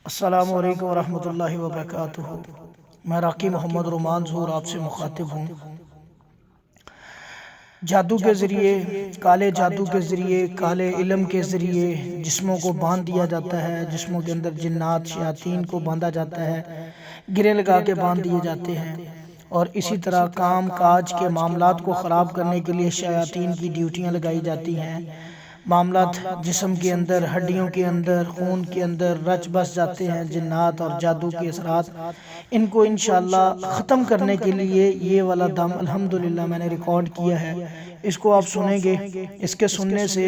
अस्सलामु अलैकुम वरहमतुल्लाहि वबरकातुहू। मैं राकी मोहम्मद रुमान ज़हूर आपसे मुखातिब हूँ। जादू के ज़रिए, काले जादू के ज़रिए, काले इल्म के ज़रिए जिस्मों को बांध दिया जाता है। जिस्मों के अंदर जिन्नात शयातीन को बांधा जाता है, गिरे लगा के बांध दिए जाते हैं। और इसी तरह काम काज के मामलात को ख़राब करने के लिए शयातीन की ड्यूटियाँ लगाई जाती हैं। मामलात जिस्म के अंदर, हड्डियों के अंदर, खून के अंदर रच बस जाते हैं जिन्नात और जादू के असरात। इनको इंशाअल्लाह ख़त्म करने के लिए ये वाला दम अल्हम्दुलिल्लाह मैंने रिकॉर्ड किया है। इसको आप सुनेंगे। इसके सुनने से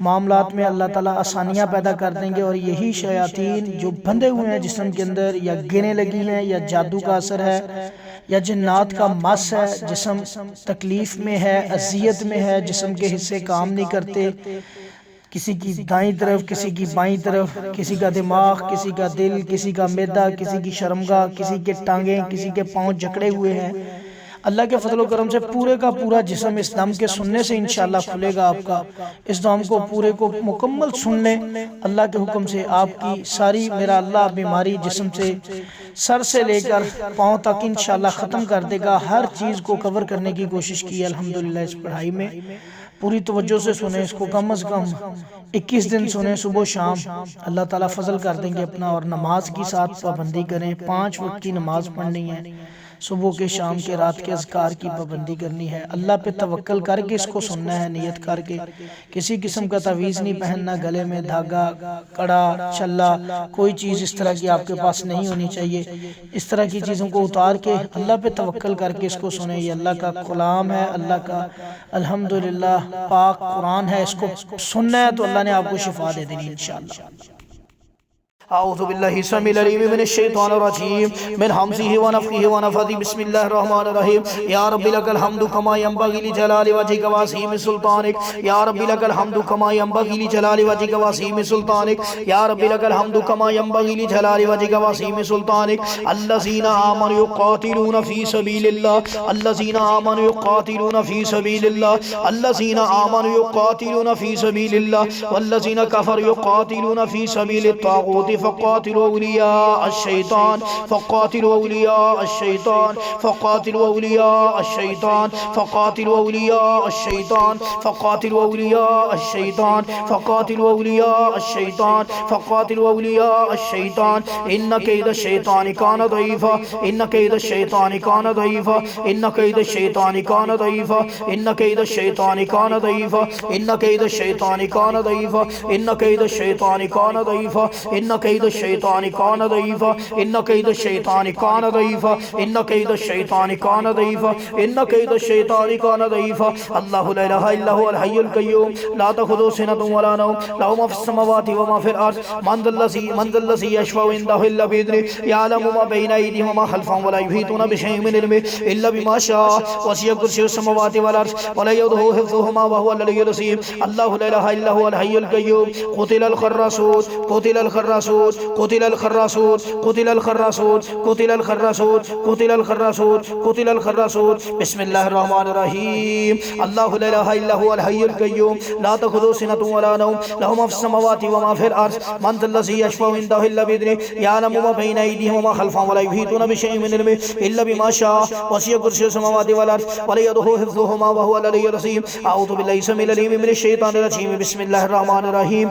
मामलात में अल्लाह ताला आसानियाँ पैदा कर देंगे। और यही शयातीन जो बंधे हुए हैं जिस्म के अंदर, या गिने लगी हैं, या जादू का असर है, या जिन्नात का मस है, जिस्म तकलीफ़ में है, अज़ियत में है, जिस्म के हिस्से काम नहीं करते, किसी की दाईं तरफ, किसी की बाईं तरफ, किसी का दिमाग, किसी का दिल, किसी का मैदा, किसी की शर्मगाह, किसी के टांगें, किसी के पाँव जकड़े हुए हैं। अल्लाह के फजल करम से पूरे का पूरा जिस्म इस दम के सुनने से इंशाअल्लाह खुलेगा आपका। इस दम को पूरे को मुकम्मल सुन लें अल्लाह के हुक्म से, आपकी सारी मेरा अल्लाह बीमारी जिस्म से सर से लेकर पाँव तक इंशाअल्लाह ख़त्म कर देगा। हर चीज़ को कवर करने की कोशिश की अल्हम्दुलिल्लाह। इस पढ़ाई में पूरी तवज्जो से सुने, इसको कम अज़ कम 21 दिन सुने, सुबह शाम। अल्लाह ताला फजल कर देंगे अपना। और नमाज की साथ पाबंदी करें। 5 वक्त की नमाज पढ़नी है, सुबह के, शाम के, रात के अज़कार की पाबंदी करनी है। अल्लाह पे तवक्ल करके इसको सुनना है, नियत करके। किसी किस्म का तावीज़ नहीं पहनना, गले में धागा, कड़ा, छल्ला, कोई चीज़ इस तरह की आपके पास नहीं होनी चाहिए। इस तरह की चीज़ों को उतार के अल्लाह पे तवक्ल करके इसको सुने। ये अल्लाह का कलाम है, अल्लाह का अल्हम्दुलिल्लाह पाक कुरान है। इसको सुनना है तो अल्लाह ने आपको शिफा दे देनी इंशाअल्लाह। औज़ु बिल्लाहि समील अलीम मिनश शैतानिर रजीम मिन हमज़िहि व नफ़्ख़िहि व नफ़्ख़िहि बिस्मिल्लाहिर रहमानिर रहीम। या रब्बी लकल हम्दु कमा यंबग़ी लिजलालि वजहिका व अज़ीमि सुल्तानिक। या रब्बी लकल हम्दु कमा यंबग़ी लिजलालि वजहिका व अज़ीमि सुल्तानिक। या रब्बी लकल हम्दु कमा यंबग़ी लिजलालि वजहिका व अज़ीमि सुल्तानिक। अल्लज़ीना आमनु युक़ातिलूना फ़ी सबीलिल्लाह, अल्लज़ीना आमनु युक़ातिलूना फ़ी सबीलिल्लाह, अल्लज़ीना आमनु युक़ातिलूना फ़ी सबीलिल्लाह वल्लज़ीना कफ़रू युक़ातिलूना फ़ी सबीलित ताग़ूत फ़क़ातिलू औलिया अश-शैतान, फ़क़ातिलू औलिया अश-शैतान, फ़क़ातिलू औलिया अश-शैतान, फ़क़ातिलू औलिया अश-शैतान, फ़क़ातिलू औलिया अश-शैतान, फ़क़ातिलू औलिया अश-शैतान, फ़क़ातिलू औलिया अश-शैतान। इन्न कैद अश-शैतानि कान दईफ़ा, इन्न कैद अश-शैतानि कान दईफ़ा, इन्न कैद अश-शैतानि कान दईफ़ा, इन्न कैद अश-शैतानि कान दईफ़ा, इन्न कैद अश-शैतानि कान दईफ़ा, इन्न कैद अश-शैतानि कान दईफ़ा, इन्न कैद अश-शैतानि कान दईफ़ा, इन्न कैद अश-शैतानि कान दईफ़ा, इन्न कैद अश-शैतानि कान दईफ़ा, इन्न कैद अश-शैतानि कान दईफ़ा। अल्लाहु ला इलाहा इल्ला हुवल हय्युल क़य्यूम ला तख़ुज़ुहु सिनतुन व ला नौम लहु मा फ़िस समावाति व मा फ़िल अर्ज़ मन ज़ल्लज़ी यशफ़अउ इंदहु इल्ला बिइज़्निहि यअलमु मा बैना अयदीहिम व मा ख़ल्फ़हुम व ला युहीतूना बिशैइन मिन इल्मिहि इल्ला बिमा शाअ वसिअ कुर्सियुहु समावाति वल अर्ज़ व ला यऊदुहु हिफ़्ज़ुहुमा व हुवल अलिय्युल अज़ीम। अल्लाहु ला इलाहा इल्ला हुवल हय्युल क़य्यूम क़ुतिलल ख़र्रासून, क़ुतिलल ख़र्रासून, क़ुतिलल ख़र्रासून, क़ुतिलल ख़र्रासून, क़ुतिलल ख़र्रासून, क़ुतिलल ख़र्रासून, क़ुतिलल ख़र्रासून। बिस्मिल्लाहिर रहमानिर रहीम। अल्लाहु ला इलाहा इल्ला हुवल हय्युल क़य्यूम ला तख़ुज़ुहु सिनतुन व ला नौम लहु मा फ़िस समावाति व मा फ़िल अर्ज़ मन ज़ल्लज़ी यशफ़अउ इंदहु इल्ला बिइज़्निहि यअलमु मा बैना अयदीहिम व मा ख़ल्फ़हुम व ला युहीतूना बिशैइन मिन इल्मिहि इल्ला बिमा शाअ वसिअ कुर्सियुहु समावाति वल अर्ज़ व ला यऊदुहु हिफ़्ज़ुहुमा व हुवल अलिय्युल अज़ीम। औज़ु बिल्लाहि समील अलीम मिनश शैतानिर रजीम। बिस्मिल्लाहिर रहमानिर रहीम।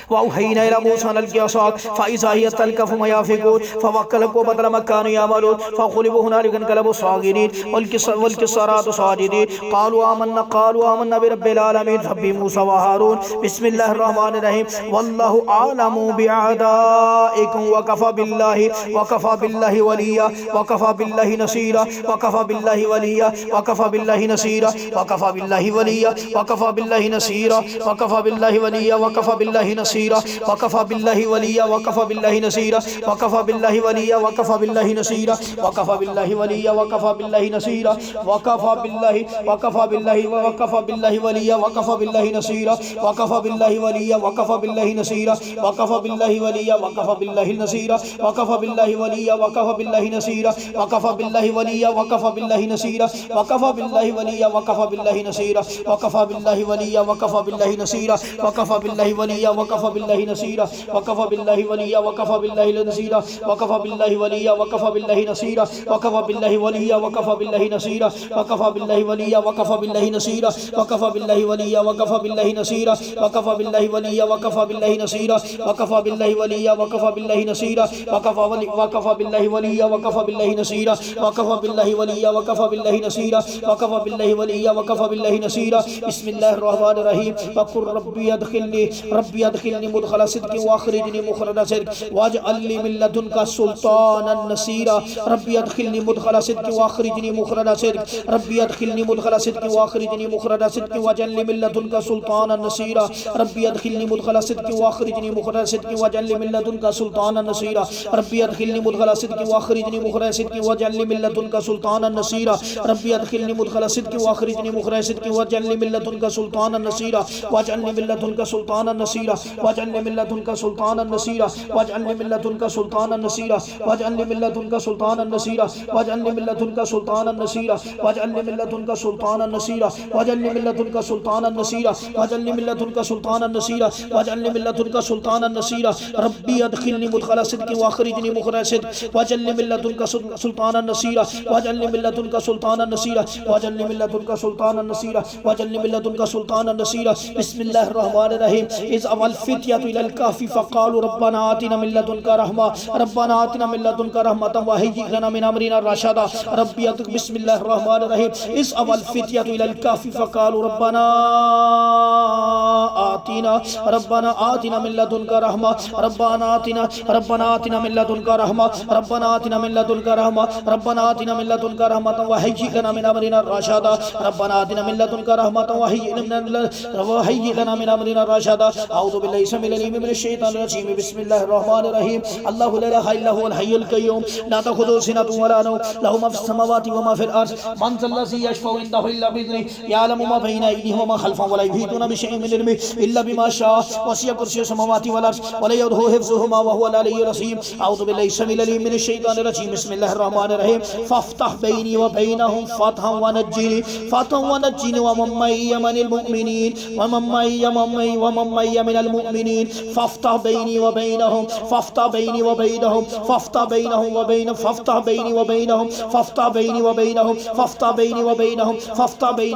वअवहयना इला मूसा अन अलक़ि असाक फ़इज़ा हिय तल्क़फ़ु मा याफ़िकून फ़वक्कलहु बदल मा कानू यअमलून फ़ग़ुलिबू हुनालिका वन्क़लबू साग़िरीन वल्किस्सरातु साजिदीन क़ालू आमन्ना बिरब्बिल आलमीन रब्बि मूसा व हारून। बिस्मिल्लाहिर रहमानिर रहीम। वल्लाहु अअलमु बिअअदाइकुम वकफ़ा बिल्लाहि वलिय्या वकफ़ा बिल्लाहि नसीरा वकफ़ा बिल्लाहि वलिय्या वकफ़ा बिल्लाहि नसीरा वकफ़ा बिल्लाहि वलिय्या वकफ़ा बिल्लाहि नसीरा वकफ़ा बिल्लाहि वलिय्या वकफ़ा बिल्लाहि नसीरा वकफ़ा बिल्लाहि वलिय्या वकफ़ा बिल्लाहि नसीरा वकफ़ा बिल्लाहि वलिय्या वकफ़ा बिल्लाहि नसीरा वकफ़ा बिल्लाहि वलिय्या वकफ़ा बिल्लाहि नसीरा वकफ़ा बिल्लाहि वकफ़ा बिल्लाहि वलिय्या वकफ़ा बिल्लाहि नसीरा वकफ़ा बिल्लाहि वलिय्या वकफ़ा बिल्लाहि नसीरा वकफ़ा बिल्लाहि वलिय्या वकफ़ा बिल्लाहि नसीरा वकफ़ा बिल्लाहि वलिय्या वकफ़ा बिल्लाहि नसीरा वकफ़ा बिल्लाहि वलिय्या वकफ़ा बिल्लाहि नसीरा वकफ़ा बिल्लाहि वलिय्या वकफ़ा बिल्लाहि नसीरा वकफ़ा बिल्लाहि वलिय्या वकफ़ा बिल्लाहि नसीरा वकफ़ा बिल्लाहि वलिय्या वकफ़ा बिल्लाहि नसीरा वकफ़ा बिल्लाहि वलिया वकफ़ा बिल्लाहि नसीरा वकफ़ा बिल्लाहि वलिया वकफ़ा बिल्लाहि नसीरा वकफ़ा बिल्लाहि वलिया वकफ़ा बिल्लाहि नसीरा वकफ़ा बिल्लाहि वलिया वकफ़ा बिल्लाहि नसीरा वकफ़ा बिल्लाहि वलिया वकफ़ा बिल्लाहि नसीरा वकफ़ा बिल्लाहि वलिया वकफ़ा बिल्लाहि नसीरा वकफ़ा बिल्लाहि वलिया वकफ़ा बिल्लाहि नसीरा वकफ़ा बिल्लाहि वलिया वकफ़ा बिल्लाहि नसीरा वकफ़ा बिल्लाहि वलिया वकफ़ा बिल्लाहि नसीरा वकफ़ा बिल्लाहि वलिया वकफ़ा बिल्लाहि नसीरा। बिस्मिल्लाहिर रहमानिर रहीम। वक़ुल रब्बी अदखिलनी मुदखला सिद्क़िन वअख़रिजनी मुख़रज सिद्क़ वजअल ली मिन लदुनका सुल्तानन नसीरा। रब्बी अदखिलनी मुदखला सिद्क़िन वअख़रिजनी मुख़रज सिद्क़ रब्बी अदखिलनी मुदखला सिद्क़िन वअख़रिजनी मुख़रज सिद्क़ वजअल ली मिन लदुनका सुल्तानन नसीरा। रब्बी अदखिलनी मुदखला सिद्क़िन वअख़रिजनी मुख़रज सिद्क़ वजअल ली मिन लदुनका सुल्तानन नसीरा। रब्बी अदखिलनी मुदखला सिद्क़िन वअख़रिजनी मुख़रज सिद्क़ वजअल ली मिन लदुनका सुल्तानन नसीरा। रब्बी अदखिलनी मुदखला सिद्क़िन वअख़रिजनी मुख़रज सिद्क़ वजअल ली मिन लदुनका सुल्तानन नसीरा वजअल ली मिन लदुनका सुल्तानन नसीरा वजअल ली मिन लदुनका सुल्तानन नसीरा वजअल ली मिन लदुनका सुल्तानन नसीरा वजअल ली मिन लदुनका सुल्तानन नसीरा वजअल ली मिन लदुनका सुल्तानन नसीरा वजअल ली मिन लदुनका सुल्तानन नसीरा वजअल ली मिन लदुनका सुल्तानन नसीरा वजअल ली मिन लदुनका सुल्तानन नसीरा वजअल ली मिन लदुनका सुल्तानन नसीरा। रब्बी अदखिलनी मुदखला सिद्क़िन वअख़रिजनी मुख़रज सिद्क़ वजअल ली मिन लदुनका सुल्तानन नसीरा वजअल ली मिन लदुनका सुल्तानन नसीरा वजअल ली मिन लदुनका सुल्तानन नसीरा वजअल ली मिन लदुनका सुल्तानन नसीरा। बिस्मिल्लाहिर रहमानिर रहीम। इज़ अवल फ़ित्यतु इलल कहफ़ि फ़क़ालू रब्बना आतिना मिन लदुनका रहमा रब्बना आतिना मिन लदुनका रहमतन व हय्यि लना मिन अमरिना रशदा। रब्बी बिस्मिल्लाहिर रहमानिर रहीम। इज़ अवल फ़ित्यतु इलल कहफ़ि फ़क़ालू रब्बना आतिना मिन लदुनका रहमा रब्बना आतिना मिन लदुनका रहमा रब्बना आतिना मिन लदुनका रहमा रब्बना आतिना मिन लदुनका रहमतन व हय्यि लना मिन अमरिना रशदा। रब्बना आतिना मिन लदुनका रहमतन व हय्यि लना मिन अमरिना रशदा। अऊज़ु बिल्लाहि समीउल अलीम मिनश शैतानिर रजीम। बिस्मिल्लाहिर रहमानिर रहीम। अल्लाहु ला इलाहा इल्ला हुवल हय्युल क़य्यूम ला तख़ुज़ुहु सिनतुन व ला नौम लहु मा फ़िस समावाति व मा फ़िल अर्ज़ मन ज़ल्लज़ी यशफ़अउ इंदहु इल्ला बिइज़्निहि यअलमु मा बैना अयदीहिम व मा ख़ल्फ़हुम व ला युहीतूना बिशैइन मिन इल्मिहि इल्ला बिमा शाअ वसिअ कुर्सियुहु समावाति वल अर्ज़ व ला यऊदुहु हिफ़्ज़ुहुमा व हुवल अलिय्युल अज़ीम। अऊज़ु बिल्लाहि समीउल अलीम मिनश शैतानिर रजीम। बिस्मिल्लाहिर रहमानिर रहीम। फ़फ्तह बैनी व बैनहुम फ़तहन व नज्जिनी व मम्मय्य मिनल मुअमिनीन व मम्मय्य मिनल मुअमिनीन फ़फ्तह बैनी व बैनहुम फ़फ्तह बैनी व बैनहुम फ़फ्तह बैनहुम व बैन फ़फ्तह बैनी व बैनहुम फ़फ्तह बैनी व बैनहुम फ़फ्तह बैनी व बैनहुम फ़फ्तह बैनी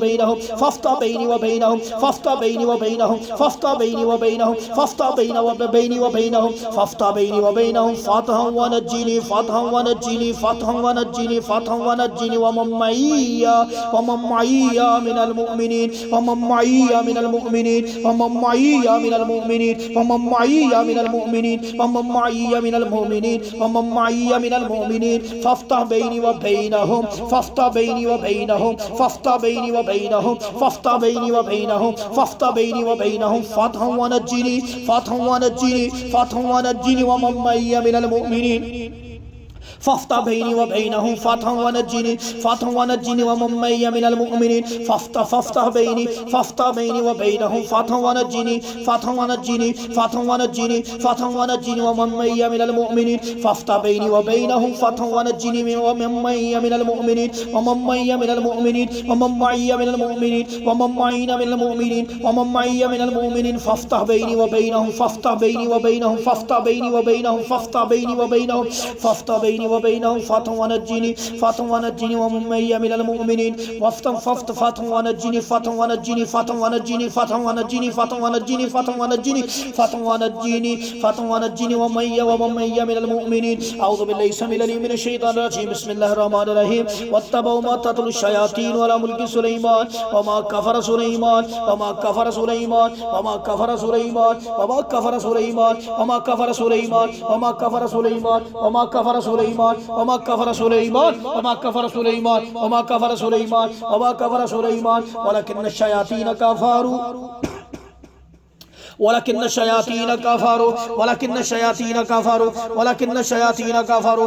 व बैनहुम फ़फ्तह बैनी व बैनहुम फ़फ्तह बैनी व बैनहुम फ़फ्तह बैनी व बैनहुम फ़फ्तह बैनी व बैनहुम फ़फ्तह बैनी व बैनहुम फ़तहन व नज्जिनी फ़तहन व नज्जिनी फ़तहन व नज्जिनी फ़तहन व नज्जिनी व मम्मय्य मिनल मुअमिनीन व मम्मय्य मिनल मुअमिनीन व मम्मय्य मिनल मुअमिनीन व मम्मय्य मिनल मुअमिनीन व मम्मय्य मिनल मुअमिनीन व मम्मय्य मिनल मुअमिनीन फ़फ्तह बैनी व बैनहुम फ़फ्तह बैनी व बैनहुम फ़फ्तह बैनी व बैनहुम फ़फ्तह बैनी व बैनहुम फ़फ्तह बैनी व बैनहुम फ़तहन व नज्जिनी व मम्मय्य मिनल मुअमिनीन फ़फ्तह बैनी व बैनहुम फ़तहन व नज्जिनी व मम्मय्य मिनल मुअमिनीन फ़फ्तह बैनी व बैनहुम फ़तहन व नज्जिनी व मम्मय्य मिनल मुअमिनीन फ़फ्तह बैनी व बैनहुम फ़तहन व नज्जिनी व मम्मय्य मिनल मुअमिनीन व मम्मय्य मिनल मुअमिनीन व मम्मय्य मिनल मुअमिनीन व मम्मय्य मिनल मुअमिनीन व मम्मय्य मिनल मुअमिनीन फ़फ्तह बैनी व बैनहुम फ़फ्तह बैनी व बैनहुम फ़फ्तह बैनी व बैनहुम फ़फ्तह बैनी व बैनहुम फ़फ्तह बैनी व बैनहुम फ़तहन व नज्जिनी व मम्मय्य मिनल मुअमिनीन फ़तहन व नज्जिनी व मम्मय्य मिनल मुअमिनीन। अऊज़ु बिल्लाहि समीउल अलीम मिनश शैतानिर रजीम। बिस्मिल्लाहिर रहमानिर रहीम। वत्तबऊ मा तत्लु शयातीन अला मुल्कि सुलैमान व मा कफ़र सुलैमान व मा कफ़र सुलैमान व मा कफ़र सुलैमान व मा कफ़र सुलैमान व मा कफ़र सुलैमान व मा कफ़र सुलैमान व मा कफ़र सुलैमान व मा कफ़र सुलैमान व मा कफ़र सुलैमान व मा कफ़र सुलैमान व मा कफ़र सुलैमान वलकिन्न शयातीन कफ़रू वलकिन्न शयातीन कफ़रू वलकिन्न शयातीन कफ़रू वलकिन्न शयातीन कफ़रू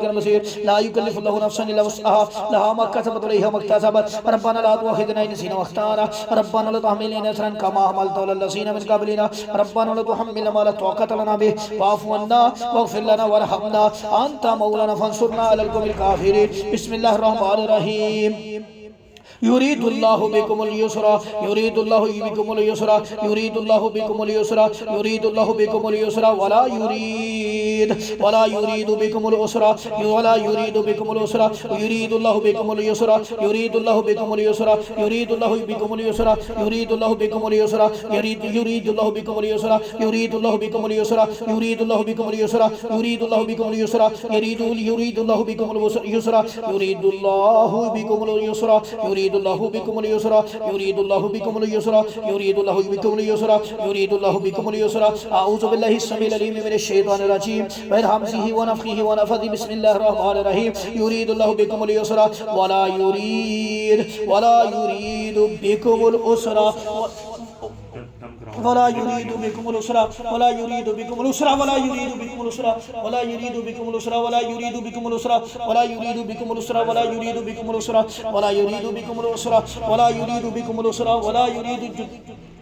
इलैकल मसीर ला युकल्लिफुल्लाहु नफ्सन इल्ला वुस्अहा लहा मा कसबत व अलैहा मा इक्तसबत रब्बना ला तुअखिज़ना इन नसीना व अख्ताना रब्बना ला तुहमिलना इसरन कमा हमलतहु अलल लज़ीना मिन क़ब्लिना रब्बना ला तुहम्मिलना मा ला ताक़त लना बिहि वाफ़ु अन्ना वग़फ़िर लना वरहमना अंता मौलाना फंसुरना अलल क़ौमिल काफ़िरीन बिस्मिल्लाहिर रहमानिर रहीम युरीदुल्लाहु बिकुमुल युस्रा युरीदुल्लाहु बिकुमुल युस्रा युरीदुल्लाहु बिकुमुल युस्रा युरीदुल्लाहु बिकुमुल युस्रा वला युरीदु बिकुमुल उसरा वला युरीदु बिकुमुल उसरा युरीदुल्लाहु बिकुमुल युस्रा युरीदुल्लाहु बिकुमुल युस्रा युरीदुल्लाहु बिकुमुल युस्रा युरीदुल्लाहु बिकुमुल युस्रा युरीदुल्लाहु बिकुमुल युस्रा युरीदुल्लाहु बिकुमुल युस्रा युरीदुल्लाहु बिकुमुल युस्रा युरीदुल्लाहु बिकुमुल युस्रा युरीदुल्लाहु बिकुमुल युस्रा युरीदुल्लाहु बिकुमुल युस्रा युरीदुल्लाहु बिकुमुल युस्रा युरीदुल्लाहु बिकुमुल युस्रा युरीदुल्लाहु बिकुमुल युस्रा युरीदुल्लाहु बिकुमुल युस्रा अऊज़ु बिल्लाहि अस्समीइल अलीम मिनश शैतानिर रजीम व हमज़िहि व नफ़ख़िहि व नफ़ख़िहि बिस्मिल्लाहिर रहमानिर रहीम युरीदुल्लाहु बिकुमुल युस्रा वला युरीदु बिकुमुल उसरा वला युरीदु बिकुमुल उसरा वला युरीदु बिकुमुल उसरा वला युरीदु बिकुमुल उसरा वला युरीदु बिकुमुल उसरा वला युरीदु बिकुमुल उसरा वला युरीदु बिकुमुल उसरा वला युरीदु बिकुमुल उसरा वला युरीदु बिकुमुल उसरा वला युरीदु बिकुमुल उसरा वला युरीदु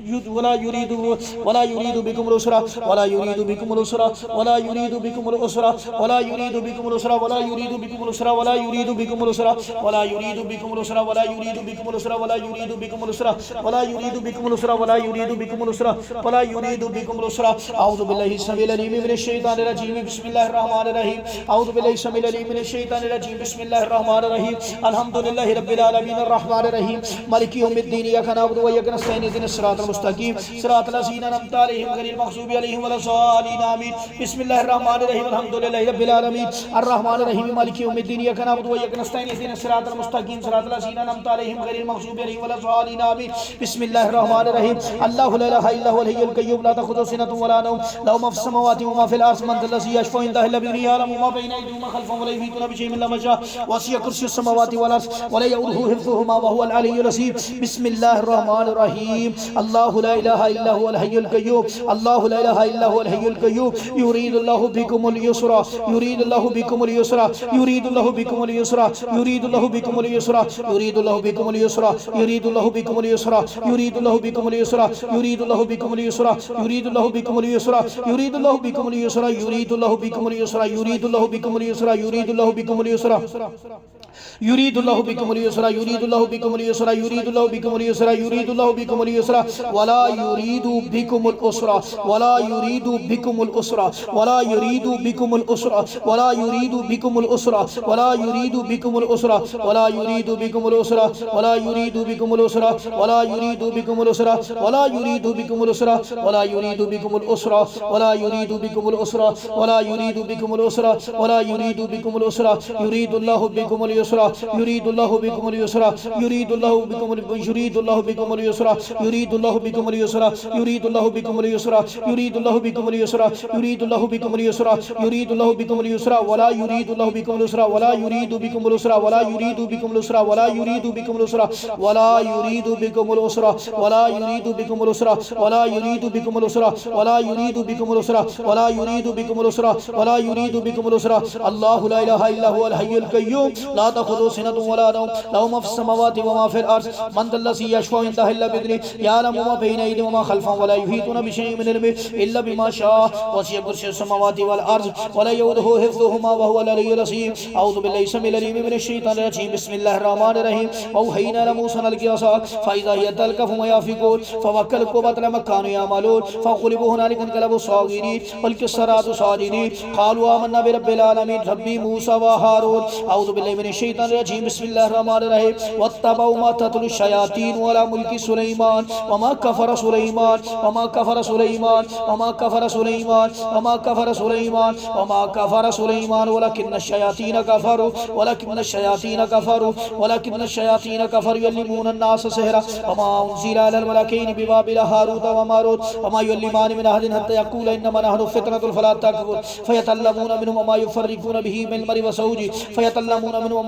वला युरीदु बिकुमुल उसरा वला युरीदु बिकुमुल उसरा वला युरीदु बिकुमुल उसरा वला युरीदु बिकुमुल उसरा वला युरीदु बिकुमुल उसरा वला युरीदु बिकुमुल उसरा वला युरीदु बिकुमुल उसरा वला युरीदु बिकुमुल उसरा वला युरीदु बिकुमुल उसरा वला युरीदु बिकुमुल उसरा वला युरीदु बिकुमुल उसरा वला युरीदु बिकुमुल उसरा अऊज़ु बिल्लाहि अस्समीइल अलीम मिनश शैतानिर रजीम बिस्मिल्लाहिर रहमानिर रहीम अऊज़ु बिल्लाहि अस्समीइल अलीम मिनश शैतानिर रजीम बिस्मिल्लाहिर रहमानिर रहीम अल्हम्दुलिल्लाहि रब्बिल आलमीन अर्रहमानिर रहीम मालिकि यौमिद्दीन इय्याका नअबुदु व इय्याका नस्तईन इहदिनस सिरातल मुस्तकीम सिरातल लज़ीना अनअमता अलैहिम गैरिल मग़ज़ूबि अलैहिम वलज़्ज़ालिन आमीन बिस्मिल्लाहिर रहमानिर रहीम अल्हम्दुलिल्लाहि रब्बिल आलमीन अर्रहमानिर रहीम मालिकि यौमिद्दीन इय्याका नअबुदु व इय्याका नस्तईन इहदिनस सिरातल मुस्तकीम सिरातल लज़ीना अनअमता अलैहिम गैरिल मग़ज़ूबि अलैहिम वलज़्ज़ालिन आमीन बिस्मिल्लाहिर रहमानिर रहीम अल्लाहु ला इलाहा इल्ला हुवल हय्युल क़य्यूम ला तख़ुज़ुहु सिनतुन वला नौम लहु मा फ़िस समावाति व मा फ़िल अर्ज़ि मन ज़ल्लज़ी यशफ़उ इंदहु इल्ला बिइज़निही यअलमु मा बैना अयदीहिम व मा ख़ल्फ़हुम व ला युहीतूना बिशैइन मिन इल्मिही वसिअ कुर्सियुस समावाति वल अर्ज़ व ला यऊदुहु हिफ़्ज़ुहुमा व हुवल अलिय्युल अज़ीम बिस्मिल्लाहिर रहमानिर रहीम अल्लाहु ला इलाहा इल्ला हुवल हय्युल क़य्यूम अल्लाहु ला इलाहा इल्ला हुवल हय्युल क़य्यूम युरीदुल्लाहु बिकुमुल युस्रा युरीदुल्लाहु बिकुमुल युस्रा युरीदुल्लाहु बिकुमुल युस्रा युरीदुल्लाहु बिकुमुल युस्रा युरीदुल्लाहु बिकुमुल युस्रा युरीदुल्लाहु बिकुमुल युस्रा युरीदुल्लाहु बिकुमुल युस्रा युरीदुल्लाहु बिकुमुल युस्रा युरीदुल्लाहु बिकुमुल युस्रा युरीदुल्लाहु बिकुमुल युस्रा युरीदुल्लाहु बिकुमुल युस्रा युरीदुल्लाहु बिकुमुल युस्रा युरीदुल्लाहु बिकुमुल युस्रा युरीदुल्लाहु बिकुमुल युस्रा युरीदुल्लाहु बिकुमुल युस्रा युरीदुल्लाहु बिकुमुल युस्रा युरीदुल्लाहु बिकुमुल युस्रा वला युरीदु बिकुमुल उसरा वला युरीदु बिकुमुल उसरा वला युरीदु बिकुमुल उसरा वला युरीदु बिकुमुल उसरा वला युरीदु बिकुमुल उसरा वला युरीदु बिकुमुल उसरा वला युरीदु बिकुमुल उसरा वला युरीदु बिकुमुल उसरा वला युरीदु बिकुमुल उसरा वला युरीदु बिकुमुल उसरा वला युरीदु बिकुमुल उसरा वला युरीदु बिकुमुल उसरा वला युरीदु बिकुमुल उसरा युरीदुल्लाहु बिकुमुल युस्रा युरीदुल्लाहु बिकुमुल युस्रा युरीदुल्लाहु बिकुमुल युरीदुल्लाहु बिकुमुल युस्रा युरीदुल्लाहु बिकुमुल युस्रा युरीदुल्लाहु बिकुमुल युस्रा युरीदुल्लाहु बिकुमुल युस्रा युरीदुल्लाहु बिकुमुल युस्रा युरीदुल्लाहु बिकुमुल युस्रा वला युरीदुल्लाहु बिकुमुल युस्रा वला युरीदु बिकुमुल युस्रा वला युरीदु बिकुमुल युस्रा वला युरीदु बिकुमुल युस्रा वला युरीदु बिकुमुल युस्रा वला युरीदु बिकुमुल युस्रा वला युरीदु बिकुमुल युस्रा वला युरीदु बिकुमुल युस्रा वला युरीदु बिकुमुल युस्रा वला युरीदु बिकुमुल युस्रा अल्लाहु ला इलाहा इल्ला हुवल हय्युल क़य्यूम ला तख़ुज़ुहु सिनतुन वला नौम लहु मा फ़िस समावाति व मा फ़िल अर्ज़ मन ज़ल्लज़ी यशफ़उ इंदहु इल्ला बिइज़निही यअलमु मा बैना अयदीहिम व मा ख़ल्फ़हुम व ला युहीतूना बिशैइन मिन इल्मिही इल्ला बिमा शाअ वसिअ कुर्सियुस समावाति वल अर्ज़ व ला यऊदुहु हिफ़्ज़ुहुमा व हुवल अलिय्युल अज़ीम अऊज़ु बिल्लाहि अस्समीइल अलीम मिनश शैतानिर रजीम बिस्मिल्लाहिर रहमानिर रहीम औहैना इला मूसा अन अलक़ि असाक फ़इज़ा हिय तल्क़फ़ु मा याफ़िकून फ़वक्कल क़ुबत मा कानू यअमलून फ़ग़ुलिबू हुनालिका वन्क़लबू साग़िरीन वल्क़िस्सरातु साजिदीन क़ालू आमन्ना बिरब्बिल आलमीन रब्बी मूसा व हारून अऊज़ु बिल्लाहि मिनश शैतानिर रजीम बिस्मिल्लाहिर रहमानिर रहीम वत्तबऊ मा तत्लु शयातीन अला मुल्कि सुलैमान वमा कफ़र सुलैमान वमा कफ़र सुलैमान वमा कफ़र सुलैमान वमा कफ़र सुलैमान वमा कफ़र सुलैमान वलकिन्न शयातीन कफ़रू वलकिन्न शयातीन कफ़रू वलकिन्न शयातीन कफ़रू युअल्लिमूना अन्नास सिहरा वमा उन्ज़िला अलल मलकैनि बिबाबिल हारूत व मारूत वमा युअल्लिमानि मिन अहदिन हत्ता यक़ूला इन्नमा नहनु फ़ितनतुन फ़ला तकफ़ुर फ़यतअल्लमूना मिन्हुमा मा युफ़र्रिक़ूना बिही मिनल मर्इ व ज़ौजिही फ़यतअल्लमूना मिन्हुमा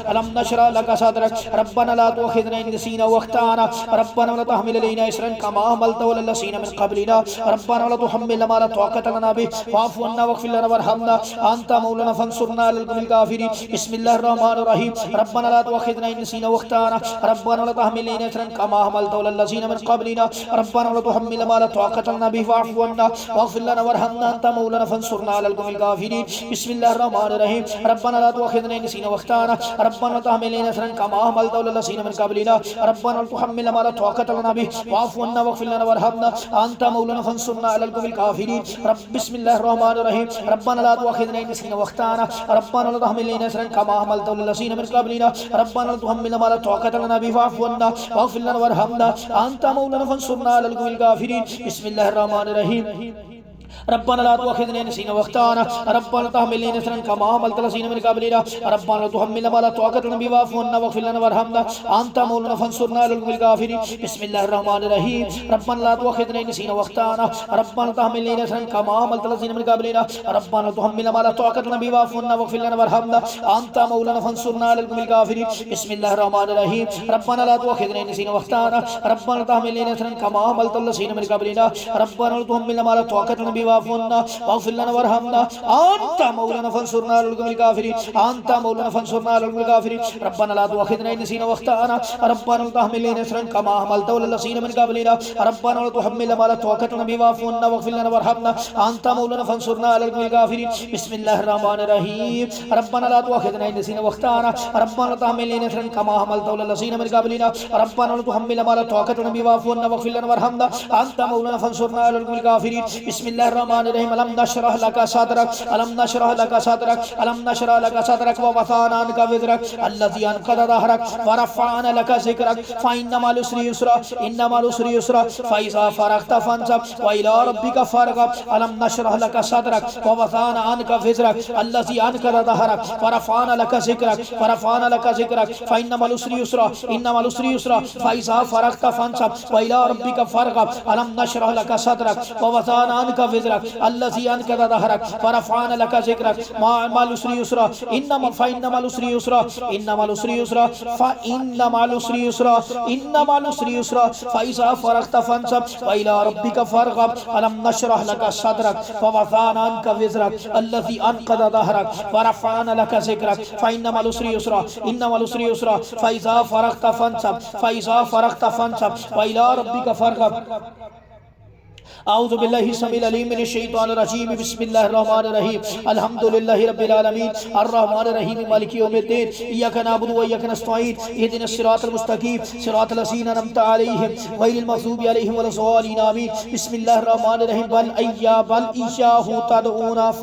अलम नशरा लका सदरक रब्बना ला तुअखिज़ना इन नसीना व अख्ताना रब्बना वला तहमिल अलैना इसरन कमा हमलतहु अलल लज़ीना मिन क़ब्लिना रब्बना वला तुहम्मिलना मा ला ताक़त लना बिही वाफ़ु अन्ना वग़फ़िर लना वरहमना अंता मौलाना फंसुरना अलल क़ौमिल काफ़िरीन बिस्मिल्लाहिर रहमानिर रहीम रब्बना ला तुअखिज़ना इन नसीना व अख्ताना रब्बना वला तहमिल अलैना इसरन कमा हमलतहु अलल लज़ीना मिन क़ब्लिना रब्बना वला तुहम्मिलना मा ला ताक़त लना बिही वाफ़ु अन्ना वग़फ़िर लना वरहमना अंता मौलाना फंसुरना अलल क़ौमिल काफ़िरीन बिस्मिल्लाहिर रहमानिर रहीम रब्बना ला तुअखिज़ना इन नसीना व अख्ताना रब्बना वला तहमिल अलैना इसरन कमा हमलतहु अलल लज़ीना मिन क़ब्लिना रब्बना वला तुहम्मिलना मा ला ताक़त लना बिही वाफ़ु अन्ना वग़फ़िर लना वरहमना अंता मौलाना फंसुरना अलल क़ौमिल काफ़िरीन बिस्मिल्लाहिर रहमानिर रहीम रब्बना ला तुअखिज़ना इन नसीना व अख्ताना रब्बना वला तहमिल अलैना इसरन कमा हमलतहु अलल लज़ीना मिन क़ब्लिना रब्बना वला तुहम्मिलना मा ला ताक़त लना बिही वाफ़ु अन्ना वग़फ़िर लना वरहमना अंता मौलाना फंसुरना अलल क़ौमिल काफ़िरीन बिस्मिल्लाहिर रहमानिर रहीम रब्बना ला तुअखिज़ना इन नसीना व अख्ताना रब्बना तहमिल अलैना इसरन कमा हमलतहु अलल लज़ीना मिन क़ब्लिना रब्बना ला तुहम्मिलना मा ला ताक़त लना बिही वाफ़ु अन्ना वग़फ़िर लना वरहमना अंता मौलाना फंसुरना अलल क़ौमिल काफ़िरीन बिस्मिल्लाहिर रहमानिर रहीम रब्बना ला तुअखिज़ना इन नसीना व अख्ताना रब्बना तहमिल अलैना इसरन कमा हमलतहु अलल लज़ीना मिन क़ब्लिना रब्बना ला तुहम्मिलना मा ला ताक़त लना बिही वाफ़ु अन्ना वग़फ़िर लना वरहमना अंता मौलाना फंसुरना अलल क़ौमिल काफ़िरीन बिस्मिल्लाहिर रहमानिर रहीम रब्बना ला तुअखिज़ना इन नसीना व अख्ताना रब्बना तहमिल अलैना इसरन कमा हमलतहु अलल लज़ीना मिन क़ब्लिना रब्बना ला तुहम्मिलना मा ला ताक़त लना बिही वाफ़ु अन्ना वग़फ़िर लना वरहमना अंता मौलाना फंसुरना अलल क़ौमिल काफ़िरीन अंता मौलाना फंसुरना अलल क़ौमिल काफ़िरीन रब्बना ला तुअखिज़ना इन नसीना व अख्ताना रब्बना ला तहमिल अलैना इसरन कमा हमलतहु अलल लज़ीना मिन क़ब्लिना रब्बना ला तुहम्मिलना मा ला ताक़त लना बिही वाफ़ु अन्ना वग़फ़िर लना वरहमना अंता मौलाना फंसुरना अलल क़ौमिल काफ़िरीन बिस्मिल्लाहिर रहमानिर रहीम रब्बना ला तुअखिज़ना इन नसीना व अख्ताना रब्बना ला तहमिल अलैना इसरन कमा हमलतहु अलल लज़ीना मिन क़ब्लिना रब्बना ला तुहम्मिलना मा ला ताक़त लना बिही वाफ़ु अन्ना वग़फ़िर लना वरहमना अंता मौलाना फंसुरना अलल क़ौमिल काफ़िरीन बिस्मिल्लाहिर रहमानिर रहीम अलम नशरह लका सदरक अलम नशरह लका सदरक अलम नशरह लका सदरक व वज़अना अन्का विज़रक अल्लज़ी अनक़ज़ ज़हरक व रफ़अना लका ज़िक्रक फ़इन्न मअल उसरि युस्रा इन्न मअल उसरि युस्रा फ़इज़ा फ़रग़्त फ़ंसब व इला रब्बिका फ़रग़ब अलम नशरह लका सदरक व वज़अना अन्का विज़रक अल्लज़ी अनक़ज़ ज़हरक व रफ़अना लका ज़िक्रक फ़इन्न मअल उसरि युस्रा इन्न मअल उसरि युस्रा फ़इज़ा फ़रग़्त फ़ंसब व इला रब्बिका फ़रग़ब अलम नशरह लका सदरक व वज़अना अन्का विज़रक अल्लज़ी अनक़ज़ ज़हरक व रफ़अना लका ज़िक्रक मअल उसरि युस्रा इन्न मअल उसरि युस्रा फ़इज़ा फ़रग़्त फ़ंसब व इला रब्बिका फ़रग़ब अलम नशरह लका सदरक व वज़अना अन्का विज़रक अल्लज़ी अनक़ज़ ज़हरक व रफ़अना लका ज़िक्रक फ़इन्न मअल उसरि युस्रा फ़इज़ा फ़रग़्त फ़ंसब व इला रब्बिका फ़रग़ब आऊज़ु बिल्लाहि समील अलीम मिनश शैतानिर रजीम बिस्मिल्लाहिर रहमानिर रहीम अल्हम्दुलिल्लाहि रब्बिल आलमीन अर्रहमानिर रहीम मालिकि यौमिद्दीन इय्याका नअबुदु व इय्याका नस्तईन इहदिनस सिरातल मुस्तकीम सिरातल लज़ीना अनअमता अलैहिम गैरिल मग़ज़ूबि अलैहिम वलज़्ज़ालिन आमीन बिस्मिल्लाहिर रहमानिर रहीम बल ईशाहु तदऊना फयक्शिफु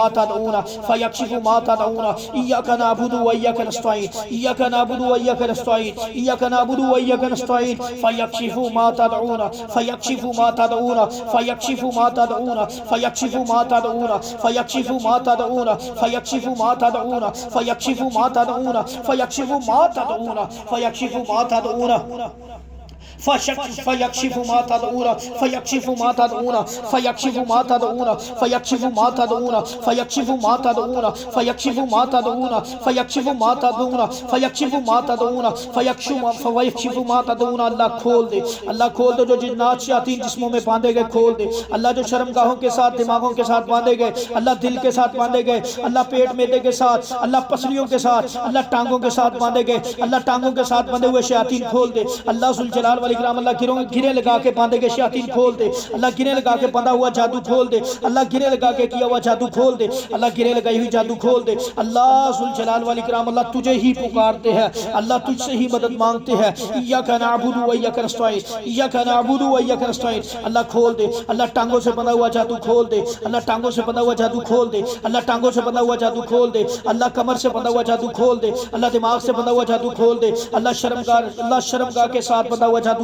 मा तदऊना फयक्शिफु मा तदऊना इय्याका नअबुदु व इय्याका नस्तईन फयक्शिफु मा तदऊना फयक्शिफु मा तदऊना अल्लाह खोल दे जो जिन्नात शयातीन जिस्मों में बांधे गए खोल दे अल्लाह जो शर्मगाहों के साथ दिमागों के साथ बांधे गए अल्लाह दिल के साथ बांधे गए अल्लाह पेट मेदे के साथ अल्लाह पसलियों के साथ अल्लाह टांगों के साथ बांधे गए अल्लाह टांगों के साथ बंधे हुए शयातीन खोल दे अल्लाह जुल जलाल वल इकराम अल्लाह गिरे लगा के बांधे गए शयातीन खोल दे अल्लाह गिरे लगा के बंधा हुआ जादू खोल दे अल्लाह गिरे लगा के किया हुआ जादू खोल दे अल्लाह गिरे लगाई हुई जादू खोल दे अल्लाह जुल जलाल वल इकराम अल्लाह तुझे ही पुकारते हैं अल्लाह तुझसे ही मदद मांगते हैं इय्याका नअबुदु व इय्याका नस्तईन अल्लाह खोल दे अल्लाह टांगों से बंधा हुआ जादू खोल दे अल्लाह टांगों से बंधा हुआ जादू खोल दे अल्लाह टांगों से बंधा हुआ जादू खोल दे अल्लाह कमर से बंधा हुआ जादू खोल दे अल्लाह दिमाग से बंधा हुआ जादू खोल दे अल्लाह शर्मगाह के साथ बंधा हुआ जादू